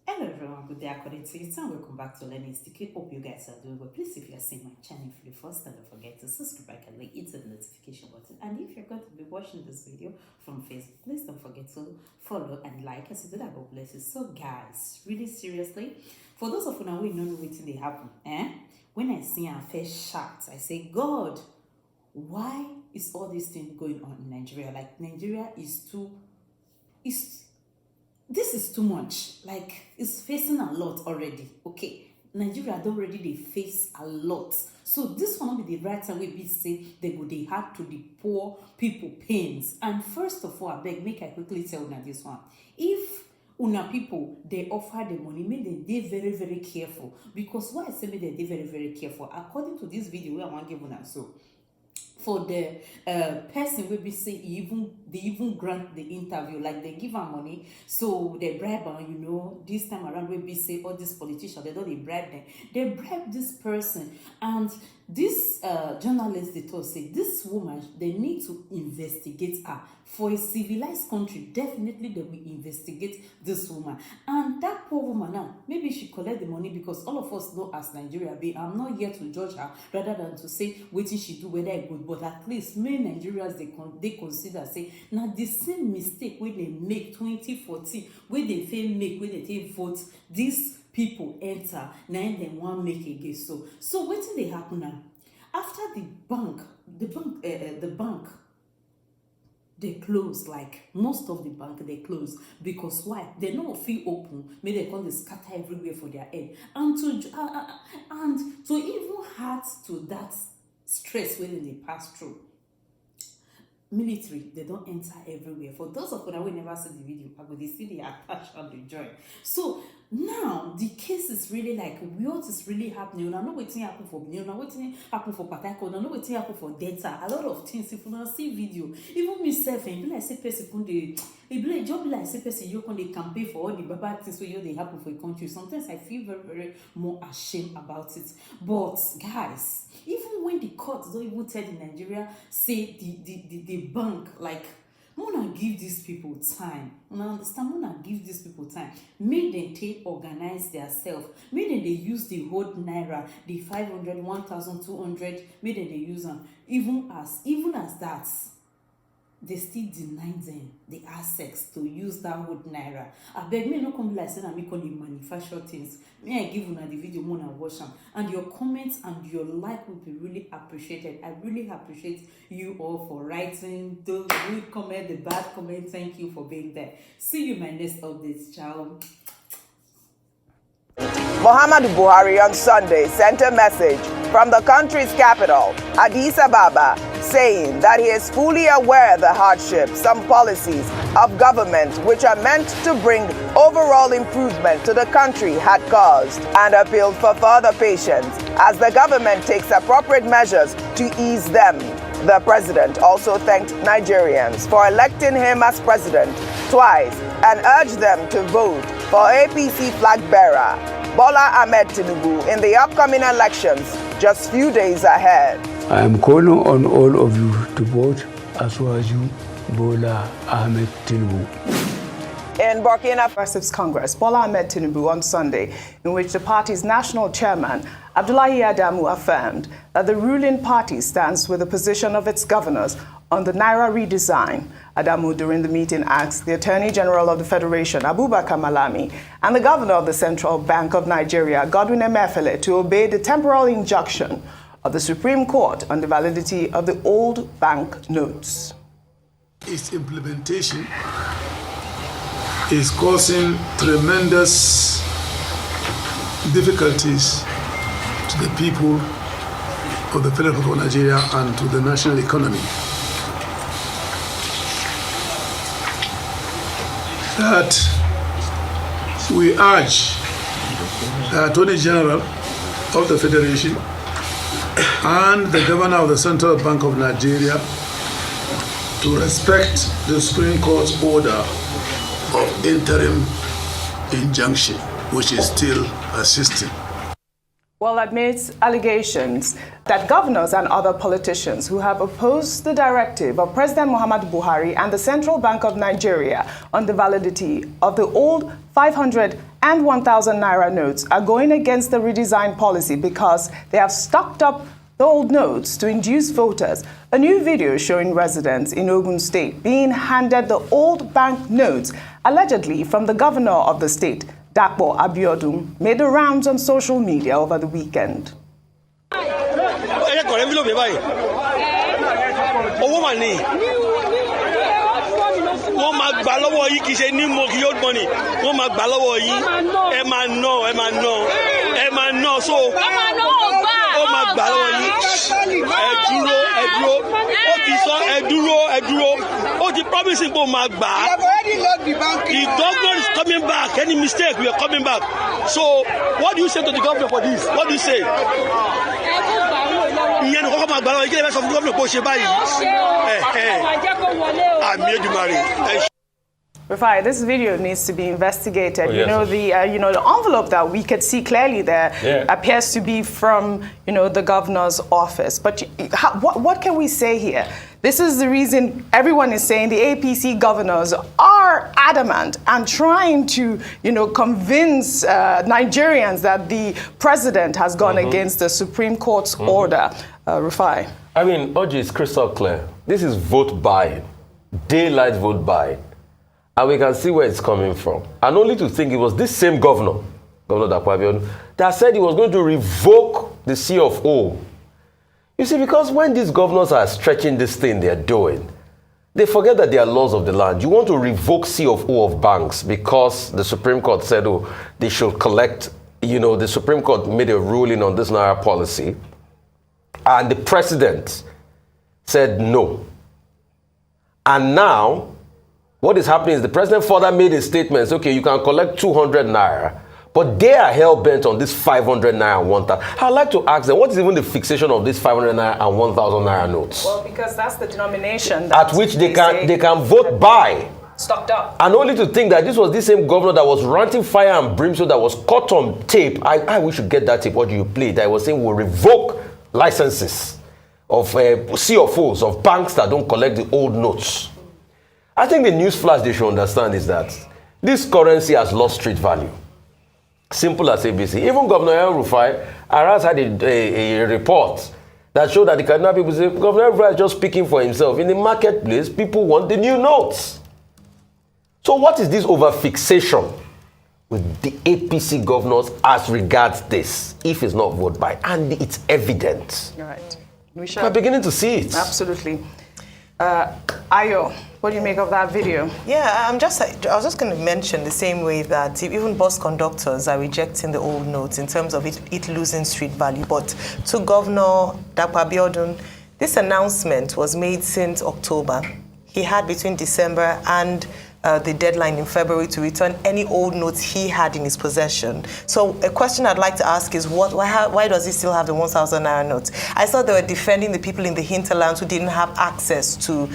Hello everyone, good day according to you, and welcome back to Learning Sticky. Hope you guys are doing well. Please, if you are seeing my channel for the first time, don't forget to subscribe and hit the notification button. And if you're going to be watching this video from Facebook, please don't forget to follow and like as you do that. God bless you. So guys, really seriously, for those of you now who don't know what they happen, when I see a first shot, I say, God, why is all this thing going on in Nigeria? Like Nigeria is this is too much. Like, it's facing a lot already. Okay, Nigeria don't already they face a lot. So this one will be the right time we be say they go they hard to the poor people pains. And first of all, I beg make I quickly tell una this one. If una people they offer the money, make them they very careful. Because why I say make them they very careful. According to this video, where I want to give una so. For the person will be say they even grant the interview, like they give her money, so they bribe her, this time around will be say all these politicians, they don't they bribe them, they bribe this person. And this journalist, they told say this woman, they need to investigate her. For a civilized country, definitely they will investigate this woman. And that poor woman now, maybe she collect the money, because all of us know as Nigeria be, I'm not here to judge her rather than to say what she do, whether it good, but at least many Nigerians they consider say now the same mistake when they make 2014, when they fail make, when they take vote, these people enter, now they want make again. So what did they happen now? After the bank they close, like most of the bank they close, because why? They no feel open, maybe they come they scatter everywhere for their head, and to even add to that stress when they pass through, military they don't enter everywhere. For those of you who never see the video, I go they see the attach on the joint. So now the case is really like what is really happening. You know what's happen for Benin, you know what's happen for Patako, you know what's happen for Delta. A lot of things. If you don't see video, even myself, and like say person they be job like say person you can they campaign for all the bad things where they happen for a country. Sometimes I feel very more ashamed about it. But guys, even when the courts don't even tell the Nigeria, say the bank, like Mona give these people time. Una understand? Mona give these people time. Make them take organize themselves. Make them they use the whole naira, the 500, 1,200. Make them they use them. Even as that, they still deny them the access to use that whole naira. I beg me no come like saying I make only manufacture things. Me I give una the video more and watch them. And your comments and your like will be really appreciated. I really appreciate you all for writing the good comment, the bad comment. Thank you for being there. See you in my next updates. Ciao. Muhammadu Buhari on Sunday sent a message from the country's capital, Addis Ababa, saying that he is fully aware of the hardships, some policies of government which are meant to bring overall improvement to the country had caused, and appealed for further patience as the government takes appropriate measures to ease them. The president also thanked Nigerians for electing him as president twice and urged them to vote for APC flag bearer Bola Ahmed Tinubu in the upcoming elections just few days ahead. I am calling on all of you to vote as well as you, Bola Ahmed Tinubu. In Burkina Faso's Congress, Bola Ahmed Tinubu on Sunday, in which the party's national chairman, Abdullahi Adamu, affirmed that the ruling party stands with the position of its governors on the naira redesign. Adamu, during the meeting, asked the Attorney General of the Federation, Abubakar Malami, and the Governor of the Central Bank of Nigeria, Godwin Emefiele, to obey the temporal injunction of the Supreme Court on the validity of the old bank notes. Its implementation is causing tremendous difficulties to the people of the Federal Republic of Nigeria and to the national economy. That we urge the Attorney General of the Federation and the Governor of the Central Bank of Nigeria to respect the Supreme Court's order of interim injunction, which is still assisting. Well, amidst allegations that governors and other politicians who have opposed the directive of President Muhammadu Buhari and the Central Bank of Nigeria on the validity of the old 500 and 1,000 naira notes are going against the redesigned policy because they have stocked up the old notes to induce voters. A new video showing residents in Ogun State being handed the old bank notes, allegedly from the governor of the state, Dapo Abiodun, made the rounds on social media over the weekend. Promising the government is coming back. Any mistake, we are coming back. So, what do you say to the governor for this? What do you say? Rufai, this video needs to be investigated. Oh, yes. The envelope that we could see clearly there appears to be from, the governor's office. But what can we say here? This is the reason everyone is saying the APC governors are adamant and trying to, convince Nigerians that the president has gone against the Supreme Court's order. Rufai. I mean, Oji, is crystal clear. This is vote buying, daylight vote buying. And we can see where it's coming from. And only to think it was this same governor, Governor Dapo Abiodun, that said he was going to revoke the C of O. You see, because when these governors are stretching this thing they're doing, they forget that they are laws of the land. You want to revoke C of O of banks because the Supreme Court said, they should collect, the Supreme Court made a ruling on this naira policy, and the president said no. And now, what is happening is the president further made a statement, okay, you can collect 200 naira, but they are hell-bent on this 500 naira and 1,000. I'd like to ask them, what is even the fixation of this 500 naira and 1,000 naira notes? Well, because that's the denomination at which they can vote by. Stocked up. And only to think that this was the same governor that was ranting fire and brimstone that was caught on tape. I wish you get that tape. What do you play? That was saying we'll revoke licenses of CFOs of banks that don't collect the old notes. I think the news flash they should understand is that this currency has lost street value. Simple as ABC. Even Governor El-Rufai, Aras had a report that showed that the Kaduna people say Governor El-Rufai is just speaking for himself. In the marketplace, people want the new notes. So what is this over-fixation with the APC governors as regards this, if it's not vote by? And it's evident. You're right. We're beginning to see it. Absolutely. Ayo, what do you make of that video? Yeah, I was just going to mention the same way that even bus conductors are rejecting the old notes in terms of it losing street value. But to Governor Dapo Abiodun, this announcement was made since October. He had between December and the deadline in February to return any old notes he had in his possession. So a question I'd like to ask is why does he still have the 1,000 naira notes? I thought they were defending the people in the hinterlands who didn't have access to,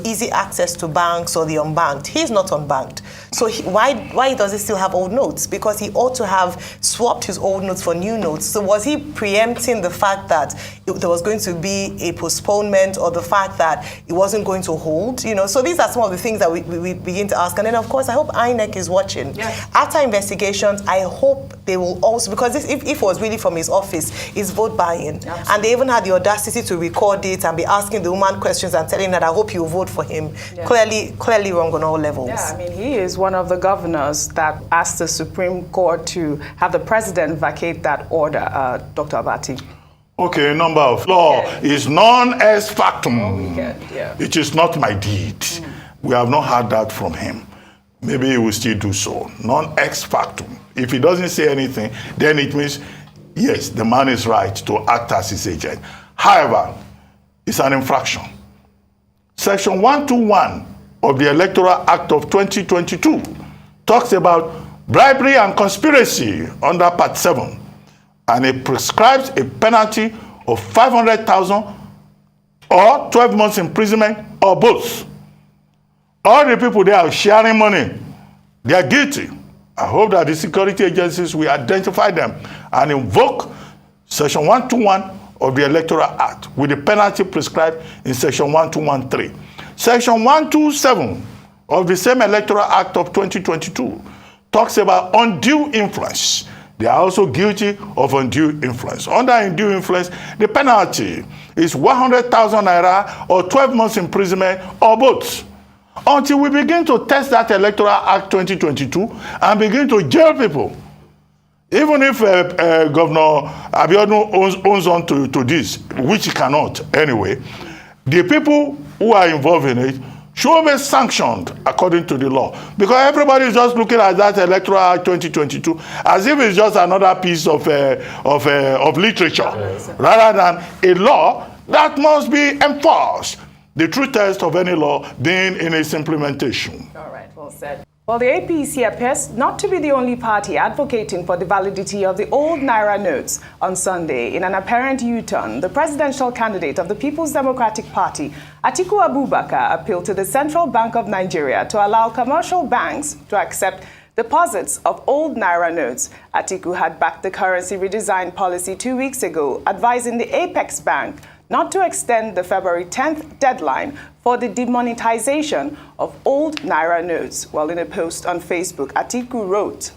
easy access to banks or the unbanked. He's not unbanked. So why does he still have old notes? Because he ought to have swapped his old notes for new notes. So was he preempting the fact that there was going to be a postponement or the fact that it wasn't going to hold? So these are some of the things that we begin to ask. And then, of course, I hope INEC is watching. Yeah. After investigations, I hope they will also, because if it was really from his office, it's vote buying. Absolutely. And they even had the audacity to record it and be asking the woman questions and telling her, I hope you vote for him. Yeah. Clearly wrong on all levels. Yeah, I mean, he is one of the governors that asked the Supreme Court to have the president vacate that order, Dr. Abati. Okay, number of law is non ex factum. Yeah. It is not my deed. We have not heard that from him. Maybe he will still do so. Non ex factum. If he doesn't say anything, then it means, yes, the man is right to act as his agent. However, it's an infraction. Section 121 of the Electoral Act of 2022 talks about bribery and conspiracy under Part 7. And it prescribes a penalty of 500,000 or 12 months imprisonment or both. All the people there are sharing money. They are guilty. I hope that the security agencies will identify them and invoke Section 121 of the Electoral Act with the penalty prescribed in Section 1213. Section 127 of the same Electoral Act of 2022 talks about undue influence. They are also guilty of undue influence. Under undue influence, the penalty is 100,000 naira or 12 months imprisonment or both. Until we begin to test that Electoral Act 2022 and begin to jail people. Even if Governor Abiodun owns on to this, which he cannot anyway, the people who are involved in it should be sanctioned according to the law. Because everybody is just looking at that Electoral Act 2022 as if it's just another piece of literature, rather than a law that must be enforced. The true test of any law being in its implementation. All right, well said. Well, the APC appears not to be the only party advocating for the validity of the old naira notes. On Sunday, in an apparent U-turn, the presidential candidate of the People's Democratic Party, Atiku Abubakar, appealed to the Central Bank of Nigeria to allow commercial banks to accept deposits of old naira notes. Atiku had backed the currency redesign policy 2 weeks ago, advising the Apex Bank not to extend the February 10th deadline for the demonetization of old naira notes. Well, in a post on Facebook, Atiku wrote,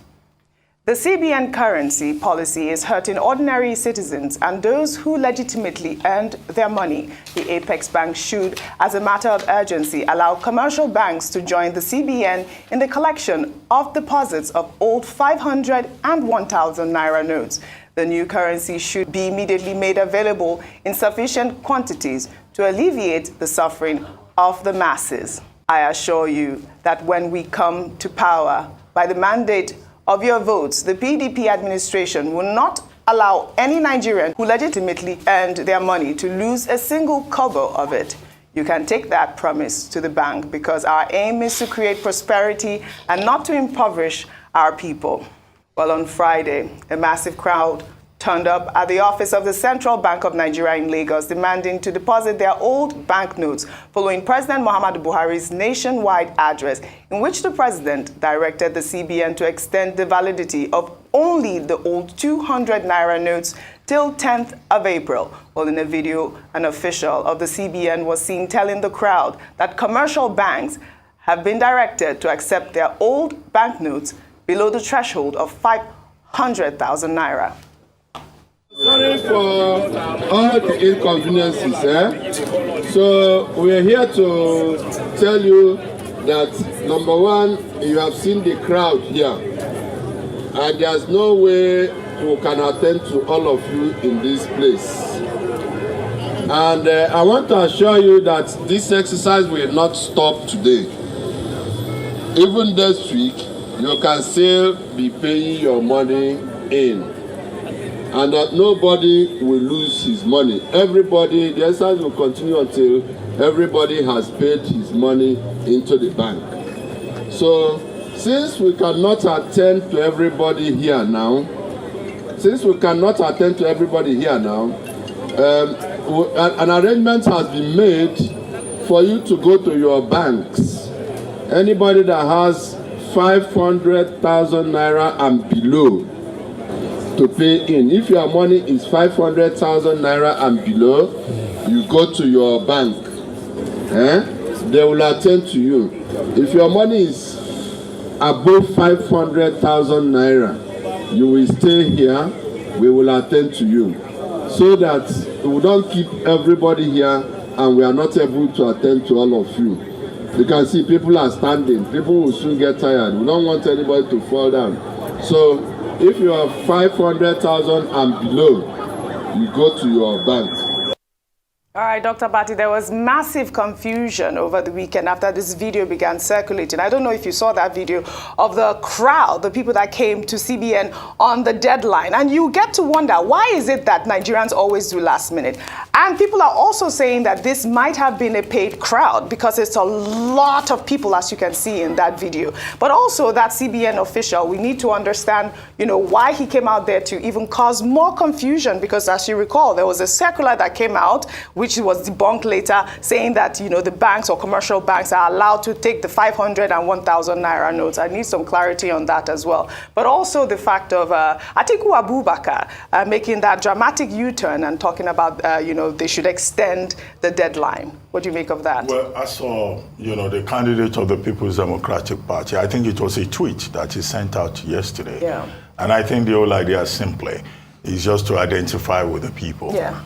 "The CBN currency policy is hurting ordinary citizens and those who legitimately earned their money. The Apex Bank should, as a matter of urgency, allow commercial banks to join the CBN in the collection of deposits of old 500 and 1,000 naira notes. The new currency should be immediately made available in sufficient quantities to alleviate the suffering of the masses. I assure you that when we come to power, by the mandate of your votes, the PDP administration will not allow any Nigerian who legitimately earned their money to lose a single kobo of it. You can take that promise to the bank because our aim is to create prosperity and not to impoverish our people." Well, on Friday, a massive crowd turned up at the office of the Central Bank of Nigeria in Lagos, demanding to deposit their old banknotes following President Muhammadu Buhari's nationwide address, in which the president directed the CBN to extend the validity of only the old 200 naira notes till 10th of April. Well, in a video, an official of the CBN was seen telling the crowd that commercial banks have been directed to accept their old banknotes below the threshold of 500,000 naira. Sorry for all the inconveniences. So we are here to tell you that, number one, you have seen the crowd here. And there's no way we can attend to all of you in this place. And I want to assure you that this exercise will not stop today. Even this week, you can still be paying your money in, and that nobody will lose his money. Everybody, the exercise will continue until everybody has paid his money into the bank. So, since we cannot attend to everybody here now, an arrangement has been made for you to go to your banks. Anybody that has 500,000 naira and below to pay in. If your money is 500,000 naira and below, you go to your bank. They will attend to you. If your money is above 500,000 naira, you will stay here. We will attend to you, so that we don't keep everybody here and we are not able to attend to all of you. You can see people are standing. People will soon get tired. We don't want anybody to fall down. So if you have 500,000 and below, you go to your bank. All right, Dr. Bati, there was massive confusion over the weekend after this video began circulating. I don't know if you saw that video of the crowd, the people that came to CBN on the deadline. And you get to wonder, why is it that Nigerians always do last minute? And people are also saying that this might have been a paid crowd because it's a lot of people, as you can see in that video. But also that CBN official, we need to understand, why he came out there to even cause more confusion, because as you recall, there was a circular that came out which was debunked later, saying that, you know, the banks or commercial banks are allowed to take the 500 and 1,000 naira notes. I need some clarity on that as well. But also the fact of Atiku Abubakar making that dramatic U-turn and talking about, you know, they should extend the deadline. What do you make of that? Well, I saw, you know, the candidate of the People's Democratic Party. I think it was a tweet that he sent out yesterday. Yeah. And I think the whole idea simply is just to identify with the people. Yeah.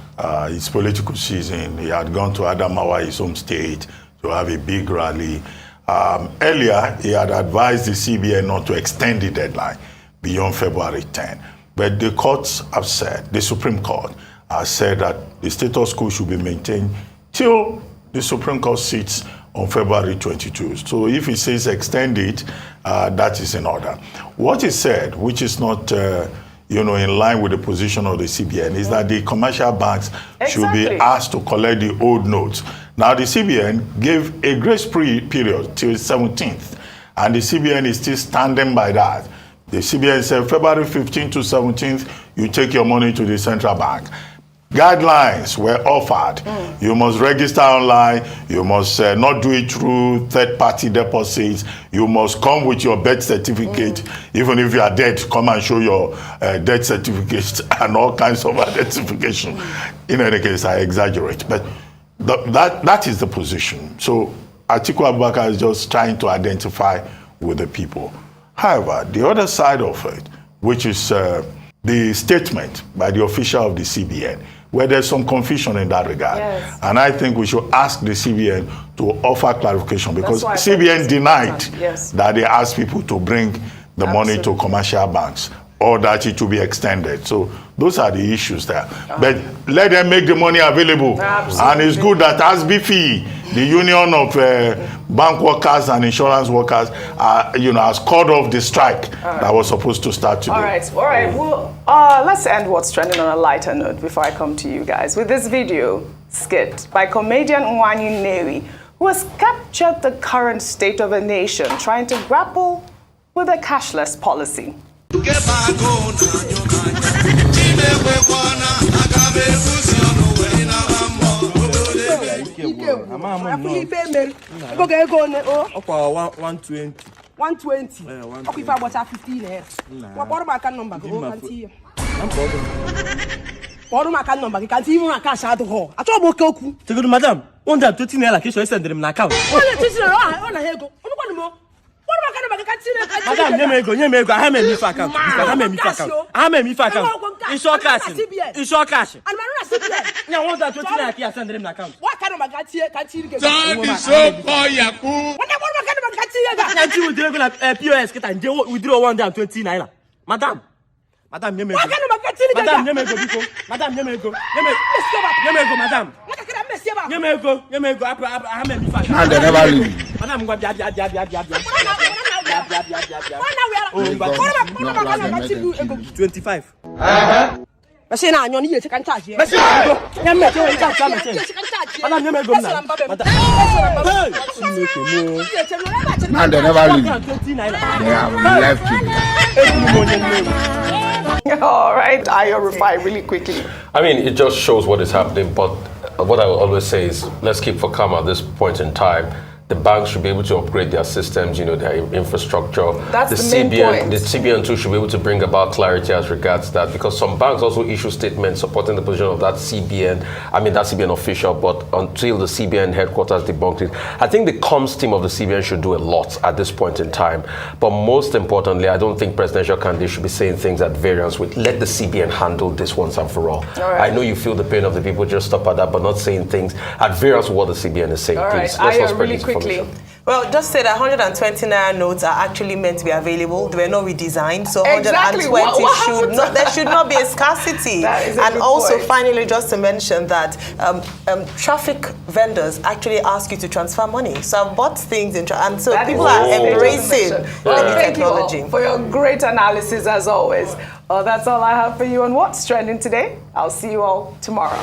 It's political season. He had gone to Adamawa, his home state, to have a big rally. Earlier, he had advised the CBN not to extend the deadline beyond February 10. But the courts have said, the Supreme Court has said that the status quo should be maintained till the Supreme Court sits on February 22. So if he says extend it, that is in order. What he said, which is not you know, in line with the position of the CBN, is that the commercial banks should be asked to collect the old notes. Now, the CBN gave a grace period till 17th, and the CBN is still standing by that. The CBN said February 15th to 17th, you take your money to the central bank. Guidelines were offered. You must register online. You must not do it through third-party deposits. You must come with your birth certificate. Even if you are dead, come and show your death certificate and all kinds of identification. In any case, I exaggerate. But that is the position. So Atiku Abubakar is just trying to identify with the people. However, the other side of it, which is the statement by the official of the CBN, where there's some confusion in that regard. Yes. And I think we should ask the CBN to offer clarification, because CBN denied that they asked people to bring the money to commercial banks or that it will be extended. So those are the issues there. But let them make the money available. And it's good that ASBFI, the Union of Bank Workers and Insurance Workers, you know, has called off the strike that was supposed to start today. All right. Well, let's end what's trending on a lighter note before I come to you guys with this video skit by comedian Nwanyi Newi, who has captured the current state of a nation trying to grapple with a cashless policy. Madam, 120 naira ke so send them na account. Madam, nye me go. I have me for account. I have me for account. It's all cash. It's all cash. And now 120 naira ke send them na account. What kind of magati get? Don't be so boy yaku. What kind of magati? We do go POS get and withdraw 120 naira. Madam, nye me go. What kind of magati? Madam, nye me go biko. Madam, nye me go. Nye me go, madam. Nye me go. I have me for account. And they never leave. Madam, go bia. 25. Machine na anyoni ye chekan charge. Machine go. Nyame che we charge machine. Madam nyame go na. Madam. And they never leave. They have left you. All right, Ayo Rufai, really quickly. I mean, it just shows what is happening, but what I will always say is, let's keep for calm at this point in time. The banks should be able to upgrade their systems, you know, their infrastructure. That's the main point. The CBN too should be able to bring about clarity as regards that, because some banks also issue statements supporting the position of that CBN official, but until the CBN headquarters debunked it. I think the comms team of the CBN should do a lot at this point in time. But most importantly, I don't think presidential candidates should be saying things at variance with, let the CBN handle this once and for all. Right. I know you feel the pain of the people, just stop at that, but not saying things at variance with what the CBN is saying. All right. Please, let's not spread really quickly. Well, just say that 120 naira notes are actually meant to be available. They were not redesigned, so 120 there should not be a scarcity. And also, point. Finally, just to mention that traffic vendors actually ask you to transfer money. So I've bought things and so that people are embracing the technology. Thank you all for your great analysis as always. That's all I have for you on What's Trending today. I'll see you all tomorrow.